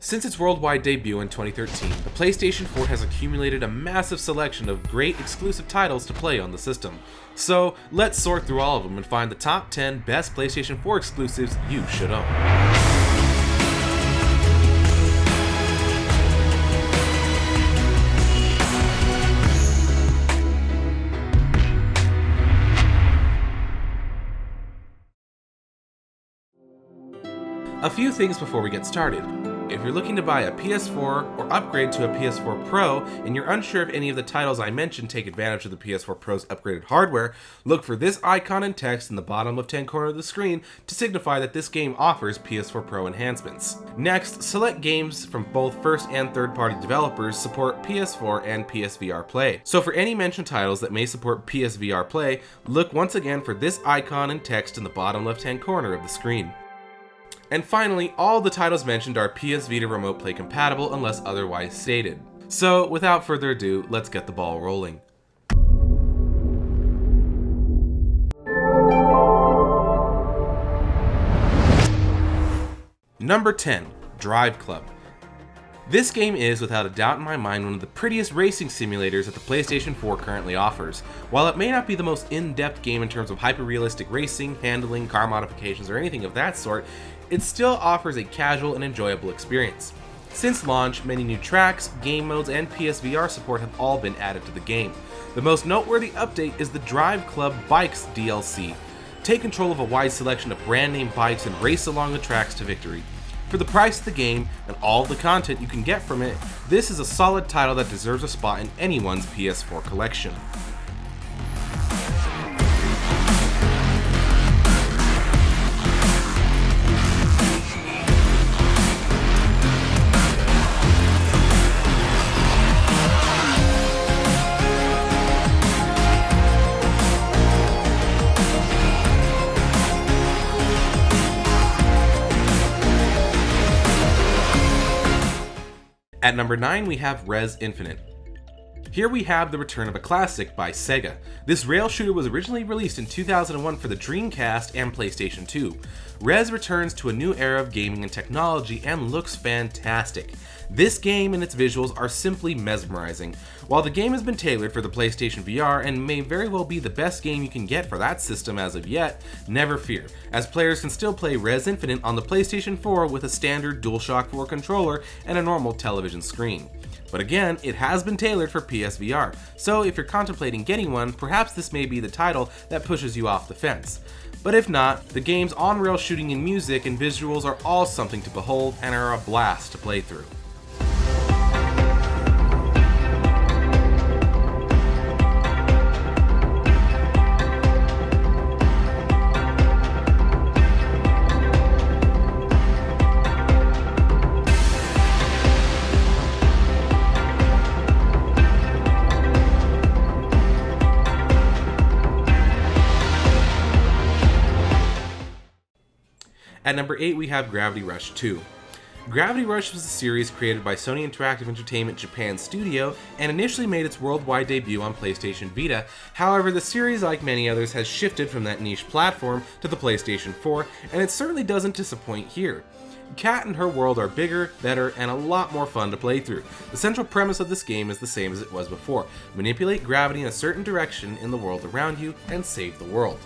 Since its worldwide debut in 2013, the PlayStation 4 has accumulated a massive selection of great exclusive titles to play on the system. So let's sort through all of them and find the top 10 best PlayStation 4 exclusives you should own. A few things before we get started. If you're looking to buy a PS4 or upgrade to a PS4 Pro and you're unsure if any of the titles I mentioned take advantage of the PS4 Pro's upgraded hardware, look for this icon and text in the bottom left-hand corner of the screen to signify that this game offers PS4 Pro enhancements. Next, select games from both first and third-party developers support PS4 and PSVR Play. So for any mentioned titles that may support PSVR Play, look once again for this icon and text in the bottom left-hand corner of the screen. And finally, all the titles mentioned are PS Vita Remote Play compatible unless otherwise stated. So without further ado, let's get the ball rolling. Number 10, DriveClub. This game is, without a doubt in my mind, one of the prettiest racing simulators that the PlayStation 4 currently offers. While it may not be the most in-depth game in terms of hyper-realistic racing, handling, car modifications, or anything of that sort, it still offers a casual and enjoyable experience. Since launch, many new tracks, game modes, and PSVR support have all been added to the game. The most noteworthy update is the DriveClub Bikes DLC. Take control of a wide selection of brand-name bikes and race along the tracks to victory. For the price of the game and all of the content you can get from it, this is a solid title that deserves a spot in anyone's PS4 collection. At number 9, we have Rez Infinite. Here we have the return of a classic by Sega. This rail shooter was originally released in 2001 for the Dreamcast and PlayStation 2. Rez returns to a new era of gaming and technology and looks fantastic. This game and its visuals are simply mesmerizing. While the game has been tailored for the PlayStation VR and may very well be the best game you can get for that system as of yet, never fear, as players can still play Rez Infinite on the PlayStation 4 with a standard DualShock 4 controller and a normal television screen. But again, it has been tailored for PSVR, so if you're contemplating getting one, perhaps this may be the title that pushes you off the fence. But if not, the game's on-rail shooting and music and visuals are all something to behold and are a blast to play through. At number 8, we have Gravity Rush 2. Gravity Rush was a series created by Sony Interactive Entertainment Japan Studio and initially made its worldwide debut on PlayStation Vita. However, the series, like many others, has shifted from that niche platform to the PlayStation 4, and it certainly doesn't disappoint here. Kat and her world are bigger, better, and a lot more fun to play through. The central premise of this game is the same as it was before: manipulate gravity in a certain direction in the world around you and save the world.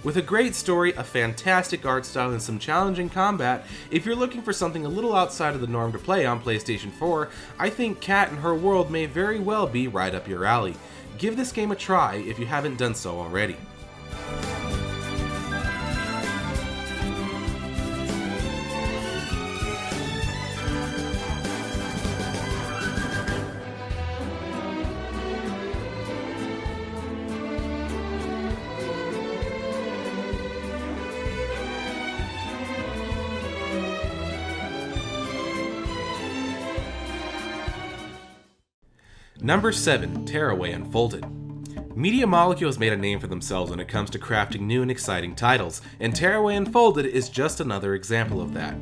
With a great story, a fantastic art style, and some challenging combat, if you're looking for something a little outside of the norm to play on PlayStation 4, I think Kat and her world may very well be right up your alley. Give this game a try if you haven't done so already. Number 7, Tearaway Unfolded. Media Molecule has made a name for themselves when it comes to crafting new and exciting titles, and Tearaway Unfolded is just another example of that.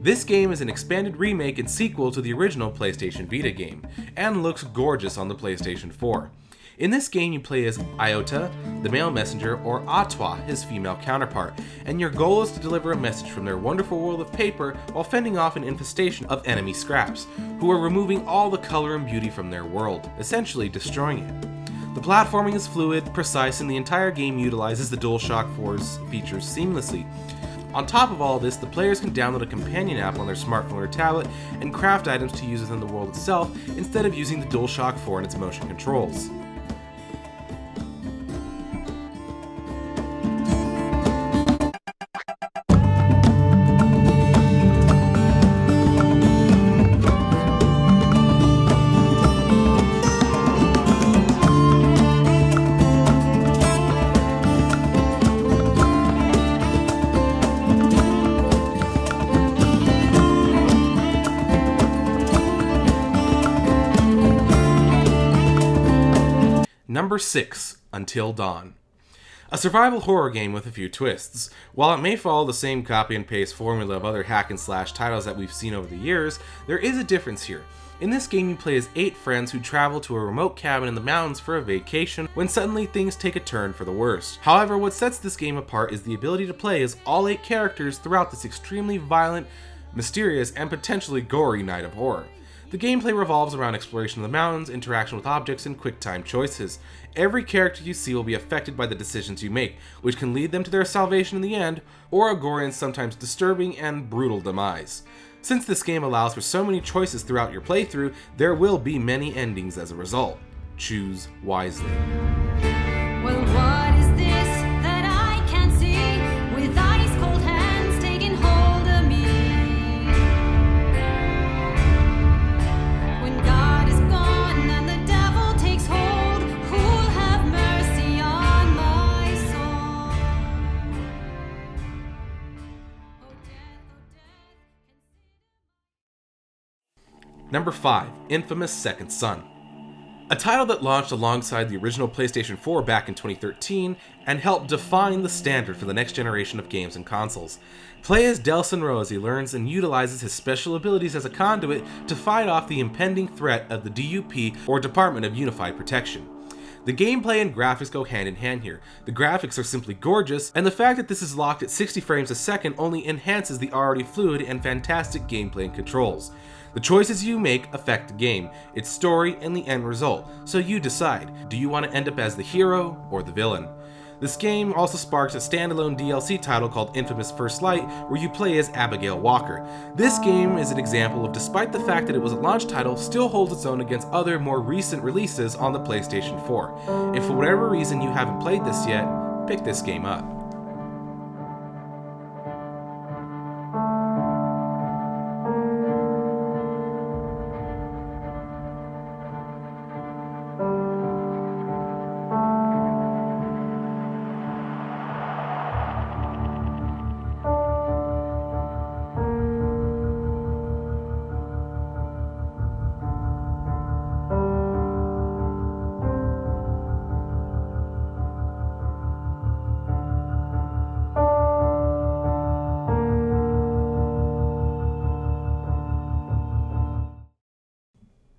This game is an expanded remake and sequel to the original PlayStation Vita game, and looks gorgeous on the PlayStation 4. In this game, you play as Iota, the male messenger, or Atwa, his female counterpart, and your goal is to deliver a message from their wonderful world of paper while fending off an infestation of enemy scraps, who are removing all the color and beauty from their world, essentially destroying it. The platforming is fluid, precise, and the entire game utilizes the DualShock 4's features seamlessly. On top of all this, the players can download a companion app on their smartphone or tablet and craft items to use within the world itself instead of using the DualShock 4 and its motion controls. Number 6, Until Dawn. A survival horror game with a few twists. While it may follow the same copy and paste formula of other hack and slash titles that we've seen over the years, there is a difference here. In this game, you play as 8 friends who travel to a remote cabin in the mountains for a vacation when suddenly things take a turn for the worst. However, what sets this game apart is the ability to play as all 8 characters throughout this extremely violent, mysterious, and potentially gory night of horror. The gameplay revolves around exploration of the mountains, interaction with objects, and quick time choices. Every character you see will be affected by the decisions you make, which can lead them to their salvation in the end, or a gory and sometimes disturbing and brutal demise. Since this game allows for so many choices throughout your playthrough, there will be many endings as a result. Choose wisely. Well, what is this that I can't see with ice cold hands taking hold of me? When God is gone and the devil takes hold, who'll have mercy on my soul? Oh, death, Number 5, Infamous Second Son. A title that launched alongside the original PlayStation 4 back in 2013 and helped define the standard for the next generation of games and consoles. Play as Delson Rose learns and utilizes his special abilities as a conduit to fight off the impending threat of the DUP, or Department of Unified Protection. The gameplay and graphics go hand in hand here. The graphics are simply gorgeous, and the fact that this is locked at 60 frames a second only enhances the already fluid and fantastic gameplay and controls. The choices you make affect the game, its story, and the end result, so you decide, do you want to end up as the hero or the villain? This game also sparks a standalone DLC title called Infamous First Light, where you play as Abigail Walker. This game is an example of, despite the fact that it was a launch title, still holds its own against other more recent releases on the PlayStation 4. If for whatever reason you haven't played this yet, pick this game up.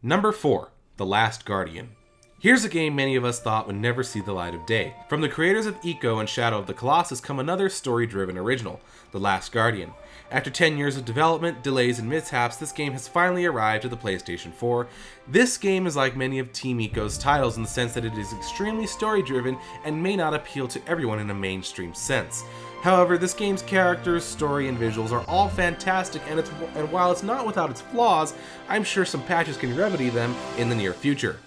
Number 4, The Last Guardian. Here's a game many of us thought would never see the light of day. From the creators of Ico and Shadow of the Colossus come another story-driven original, The Last Guardian. After 10 years of development, delays, and mishaps, this game has finally arrived at the PlayStation 4. This game is like many of Team Ico's titles in the sense that it is extremely story-driven and may not appeal to everyone in a mainstream sense. However, this game's characters, story, and visuals are all fantastic, and while it's not without its flaws, I'm sure some patches can remedy them in the near future.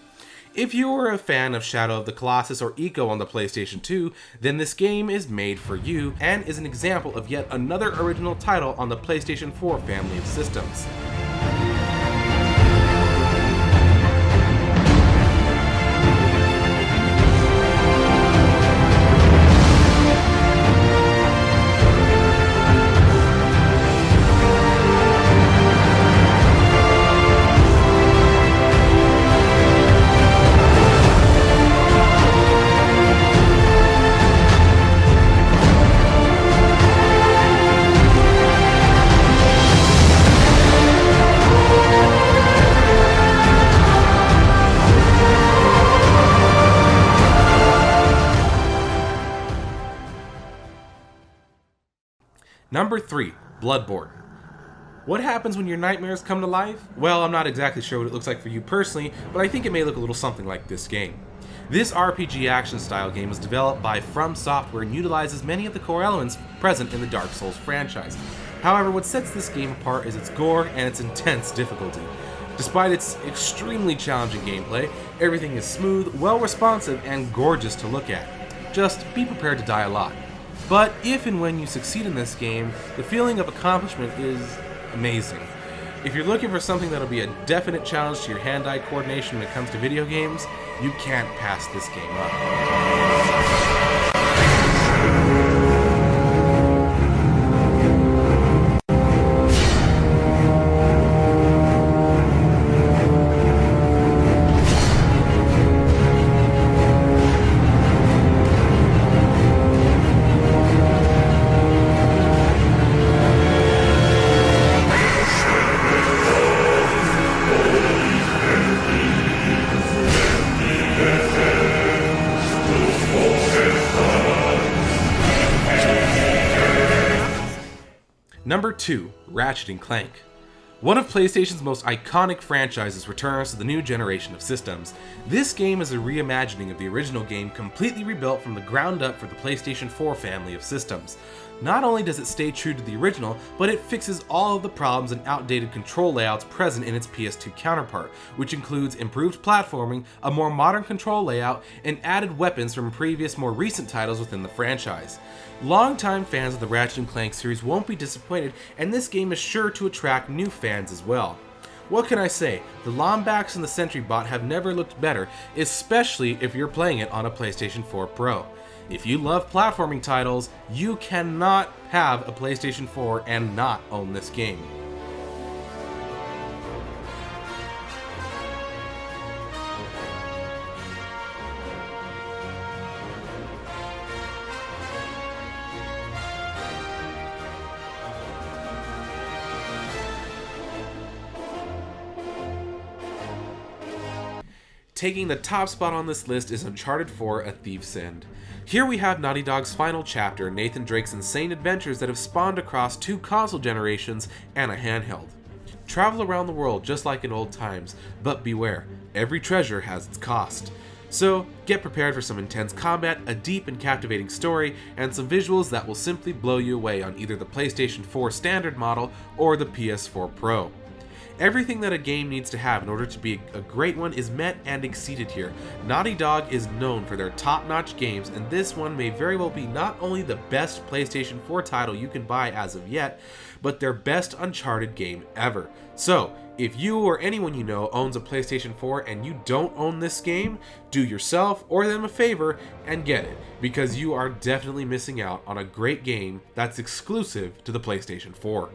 If you are a fan of Shadow of the Colossus or Ico on the PlayStation 2, then this game is made for you and is an example of yet another original title on the PlayStation 4 family of systems. Number 3, Bloodborne. What happens when your nightmares come to life? Well, I'm not exactly sure what it looks like for you personally, but I think it may look a little something like this game. This RPG action style game was developed by From Software and utilizes many of the core elements present in the Dark Souls franchise. However, what sets this game apart is its gore and its intense difficulty. Despite its extremely challenging gameplay, everything is smooth, well responsive, and gorgeous to look at. Just be prepared to die a lot. But if and when you succeed in this game, the feeling of accomplishment is amazing. If you're looking for something that'll be a definite challenge to your hand-eye coordination when it comes to video games, you can't pass this game up. Number 2, Ratchet Clank. One of PlayStation's most iconic franchises returns to the new generation of systems. This game is a reimagining of the original game, completely rebuilt from the ground up for the PlayStation 4 family of systems. Not only does it stay true to the original, but it fixes all of the problems and outdated control layouts present in its PS2 counterpart, which includes improved platforming, a more modern control layout, and added weapons from previous more recent titles within the franchise. Longtime fans of the Ratchet & Clank series won't be disappointed, and this game is sure to attract new fans as well. What can I say? The Lombax and the Sentry Bot have never looked better, especially if you're playing it on a PlayStation 4 Pro. If you love platforming titles, you cannot have a PlayStation 4 and not own this game. Taking the top spot on this list is Uncharted 4: A Thief's End. Here we have Naughty Dog's final chapter, Nathan Drake's insane adventures that have spawned across 2 console generations and a handheld. Travel around the world just like in old times, but beware, every treasure has its cost. So get prepared for some intense combat, a deep and captivating story, and some visuals that will simply blow you away on either the PlayStation 4 standard model or the PS4 Pro. Everything that a game needs to have in order to be a great one is met and exceeded here. Naughty Dog is known for their top-notch games, and this one may very well be not only the best PlayStation 4 title you can buy as of yet, but their best Uncharted game ever. So, if you or anyone you know owns a PlayStation 4 and you don't own this game, do yourself or them a favor and get it, because you are definitely missing out on a great game that's exclusive to the PlayStation 4.